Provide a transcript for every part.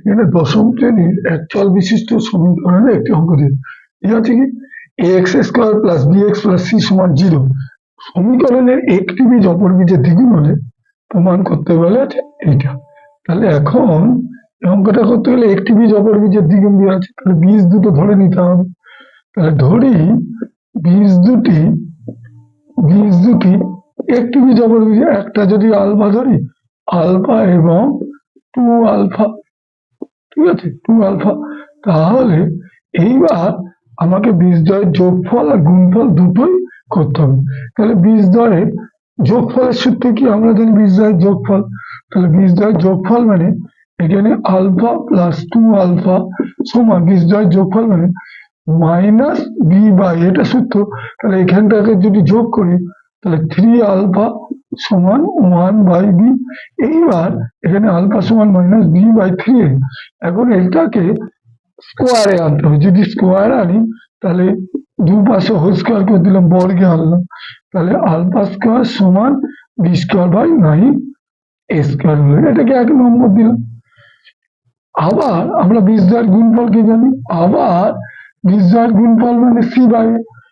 এখানে দশম শ্রেণীর এক চল বিশিষ্ট সমীকরণের একটি অঙ্ক দিয়ে ঠিক আছে কি X square plus B X plus C সমান 0 সমীকরণের একটি বীজ অপর বীজের দ্বিগুণ হলে প্রমাণ করতে বলে আছে এইটা। তাহলে এখন এই অঙ্কটা করতে গেলে একটি বীজ অপর বীজের দ্বিগুণ দেওয়া আছে, তাহলে বীজ দুটো ধরে নিতে হবে। তাহলে ধরি বীজ দুটি একটি বীজ অপর বীজ, একটা যদি আলফা ধরি আলফা এবং 2 আলফা, ঠিক আছে 2 আলফা। তাহলে এইবার আমাকে বীজদ্বয়ের যোগফল আর গুণফল দুটোই করতে হবে। তাহলে বীজদ্বয়ের যোগফলের সূত্র কি আমরা জানি, বীজদ্বয়ের যোগফল। তাহলে বীজদ্বয়ের যোগফল মানে এখানে আলফা প্লাস 2 আলফা সমান বীজদ্বয়ের যোগফল মানে মাইনাস বি বাই, এটা সূত্র। তাহলে এখানটাকে যদি যোগ করি তাহলে 3 আলফা সমান 1/b। এইবার এখানে আলফা সমান মাইনাস b/3। এখন এটাকে স্কোয়ারে আনতে হবে, যদি স্কোয়ার আনি তাহলে দুপাশে হোল স্কোয়ার করে দিলাম, বর্গে আনলাম, তাহলে আলফা স্কোয়ার সমান b²/9 a²। এটাকে 1 নম্বর দিলাম। আবার আমরা বীজদ্বয়ের গুণফল কি জানি, আবার বীজদ্বয়ের গুণফল মানে c/a।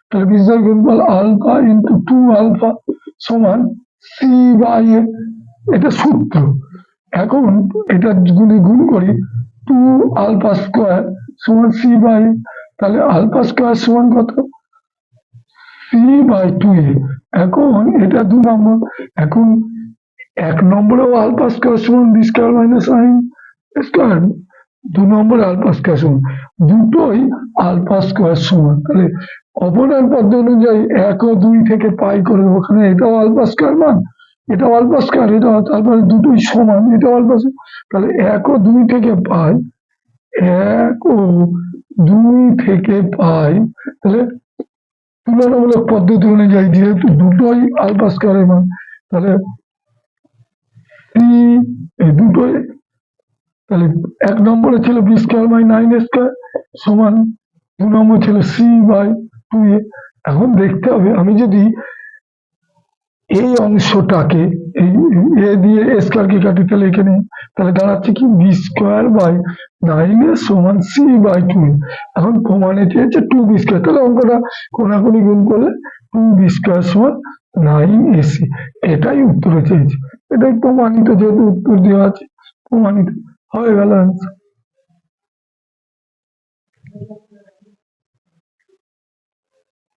তাহলে বীজদ্বয়ের গুণফল আলফা ইন্টু 2 আলফা সমান c/a, এটা সূত্র। এখন এটা যদি গুণ করি 2 আলফা² সমান c/a, তাহলে আলফা স্কোয়ার সমান কত c/2a। এখন এটা 2 নম্বর। এখন 1 নম্বরেও আলফা² সমান b²-9 2 নম্বরে আলফা² সমান, দুটোই আলফা² সমান। তাহলে অপরের পদ্ধতি অনুযায়ী 1 ও 2 থেকে পাই করে দেবো, ওখানে এটাও আলফা² মান, এটাও আলফা², এটা তারপরে দুটোই সমান, এটাও আলফা²। তাহলে 1 ও 2 থেকে পাই, 1 ও 2 থেকে পাই, তাহলে তুলনামূলক পদ্ধতি অনুযায়ী যেহেতু দুটোই আলফা² মান, তাহলে এই দুটোই, তাহলে 1 নম্বরে ছিল b²-9a² সমান 2 নম্বর ছিল c/2a। এখন দেখতে হবে আমি যদি এই অংশটাকে এই এ দিয়ে a² কাটি তাহলে এখানে তাহলে দাঁড়াচ্ছে কি b²/9a সমান c/2a। এখন প্রমাণে চেয়েছে 2b², তাহলে অঙ্কটা কোনাকুনি গুণ করলে 2b² সমান 9ac, এটাই উত্তরে চেয়েছে। এটাই প্রমাণিত, যেহেতু উত্তর দেওয়া আছে প্রমাণিত হয়ে গেল।